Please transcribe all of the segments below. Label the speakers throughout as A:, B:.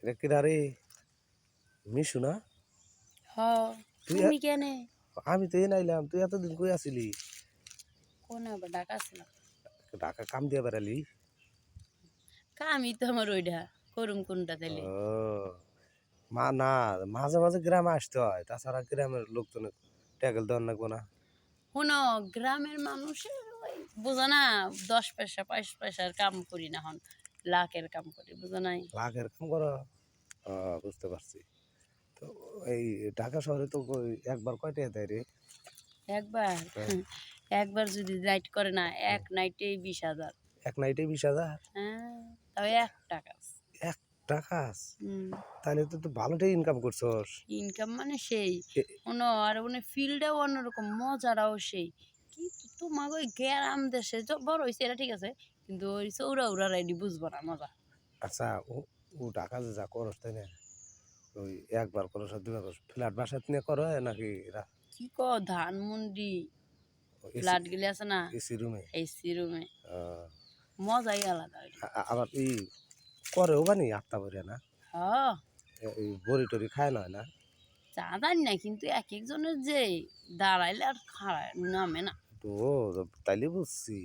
A: এটা কি রে মিশু না?
B: হ
A: তুই
B: তুমি কেনে
A: আমি তো নাইলাম, তুই এতদিন কই আসিলি?
B: কোন আবার ঢাকা ছিলাম
A: ঢাকা কাম দিয়ে বেড়ালি?
B: কামই তো আমার ওইটা করুম কোনটা তাইলে
A: ও না, মাঝে মাঝে গ্রামে আসতে হয়, তাছাড়া গ্রামের লোকজন ট্যাগেল দেওয়ার লাগবো না?
B: শোনো গ্রামের মানুষের ওই বোঝো না 10 পয়সা 5 পয়সার কাম করি না হন লাখের কাম করি বুঝো নাই
A: লাখের কাম করো? বুঝতে পারছি। তো এই ঢাকা শহরে তো একবার কয় টাকা দেয় রে?
B: একবার
A: হ্যাঁ,
B: একবার যদি রাইড করে না এক নাইটেই 20,000
A: এক নাইটে 20,000?
B: হ্যাঁ তাও 1 টাকা
A: 1 টাকা?
B: হুম
A: তাহলে তো তুই ভালোটাই ইনকাম করছস।
B: ইনকাম মানে সেই
A: এ-
B: কোনো আর মানে ফিল্ডটাও অন্যরকম মজাটাও সেই কিন্তু তোমার ওই গ্রাম দেশে বড় হয়েছে এটা ঠিক আছে কিন্তু ওই চৌরা উড়া রাইডি বুঝবো না মজা
A: আচ্ছা, ও ও ঢাকা যে যা করস তাই না, ওই একবার করস আর দুবার করস, ফ্ল্যাট বাসায় নিয়ে করো নাকি
B: কি ক ধানমন্ডি
A: এসি
B: ফ্ল্যাট গুলি আছে না
A: এসি রুমে?
B: এসি রুমে মজাই আলাদা ওইটা
A: আবার করেও বানি আটটা করে না?
B: হ্যাঁ
A: এই বড়ি টরি খায় না?
B: চা জানি না কিন্তু এক একজনের যে দাঁড়াইলে আর খাড়ায় নামে না
A: তো তাইলে বুঝছি,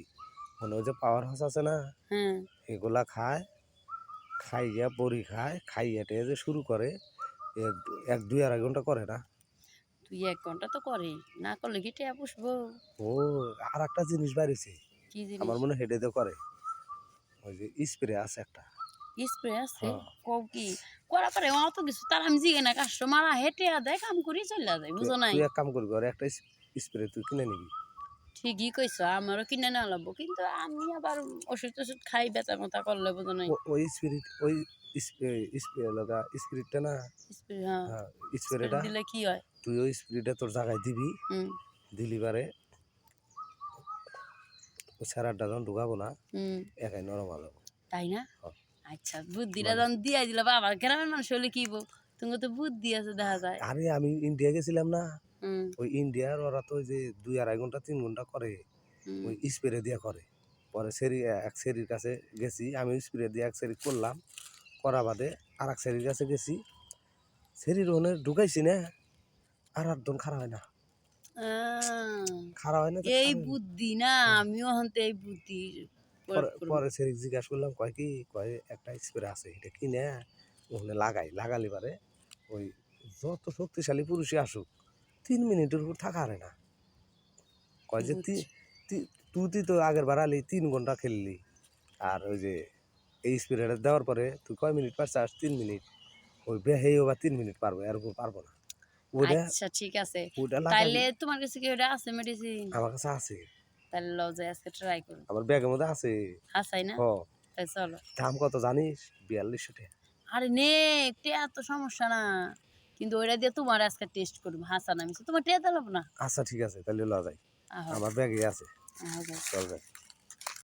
A: মনে হয় যে পাওয়ার হাউস আছে না,
B: হ্যাঁ
A: এগুলা খায়, খাইয়া বড়ি খায়, খাইয়া টেয়ে যে শুরু করে, 1 2 আড়াই ঘন্টা করে না?
B: 2 1 ঘন্টা তো করে না করলে কি টেয়া পুষবো
A: ও আর একটা জিনিস বাড়িছে,
B: কি
A: আমার
B: জিনিস
A: মনে হয় হেঁটে দিয়ে করে, ওই যে স্প্রে আছে একটা।
B: স্প্রে আছে
A: হ্যাঁ,
B: কও কি করা পারে অত কিছু তার আমি জিগে না কাস্টমার হেঁটে দেয় কাম করি চলে যায়
A: তুই
B: বুঝো নাই
A: তুই এক কাম করবি, আর একটা স্প্রে তুই কিনে নিবি।
B: ঠিকই কইছো আমারও কিনে না লাগবো কিন্তু আমি আবার ওষুধ টষুধ খাই ব্যথা মথা করলে বুঝো নাই
A: ওই স্পিরিট, ওই স্প্রে লগা স্পিরিটটা না,
B: স্প্রে হ্যাঁ
A: হ্যাঁ,
B: স্প্রে
A: স্প্রেটা
B: দিলে কি হয়
A: তুই ওই স্প্রেটা তোর জায়গায় দিবি,
B: হুম
A: দিলি বারে ও স্যারারটা যখন ঢুকাবো না,
B: হুম
A: একাই নরম হলো।
B: তাই না
A: হ্যাঁ,
B: আচ্ছা বুদ্ধিটা
A: মানে
B: যখন দিয়ে দিল বাবা গ্রামের মানুষ হলে কি বল তুমি তো বুদ্ধি আছে দেখা যায়
A: আরে আমি ইন্ডিয়া গেছিলাম না,
B: হুম
A: ওই ইন্ডিয়ার ওরা তো ওই যে 2 আড়াই ঘন্টা 3 ঘন্টা করে,
B: হুম
A: ওই স্প্রে দিয়ে করে। পরে এক সেরির কাছে গেছি, আমি স্প্রে দিয়ে এক সেরি করলাম, করা বাদে আর এক সেরির কাছে গেছি, সেরির ওখানে ঢুকাইছি না, আর দন খারাপ হয় না,
B: আহ,
A: খারাপ হয় না তো
B: এই
A: খারাপ হয় না।
B: বুদ্ধি না আমিও হন্তে এই বুদ্ধি প্রয়োগ
A: পরে
B: করবো
A: পরে সেরিক জিজ্ঞাসা করলাম, কয় কি, কয় একটা স্প্রে আছে, এটা কিনে ওখানে লাগালি পারে ওই যত শক্তিশালী পুরুষই আসুক 3 মিনিটের উপর থাকা হারে না। কয় যে
B: বুঝছি
A: তুই তো আগের বার আলি 3 ঘন্টা খেললি, আর ওই যে এই স্প্রেটা দেওয়ার পরে তুই কয় মিনিট পারছাস? 3 মিনিট। ওই বেহেও বা 3 মিনিট পারবো, এর উপর পারবো না। ওইটা
B: আচ্ছা ঠিক আছে
A: ওইটা
B: তাইলে
A: লাগাবি।
B: তোমার কাছে কি ওটা আছে মেডিসিন
A: আমার কাছে আছে,
B: তাহলে লও যাই আজকে ট্রাই করুন
A: আমার ব্যাগের মধ্যে আছে।
B: হাসাই না
A: হ,
B: তাই চলো
A: দাম কত জানিস? 4200 টাকা।
B: আরে নে টিয়া এত সমস্যা না কিন্তু ওইটা দিয়ে তোমার আজকে টেস্ট করবো হাসা নামিছে তোমার টিয়া দিলাম না
A: আচ্ছা ঠিক আছে, তাহলে লওয়া যায়,
B: আহো
A: আমার ব্যাগে আছে।
B: আহো যাই।
A: চল যাই।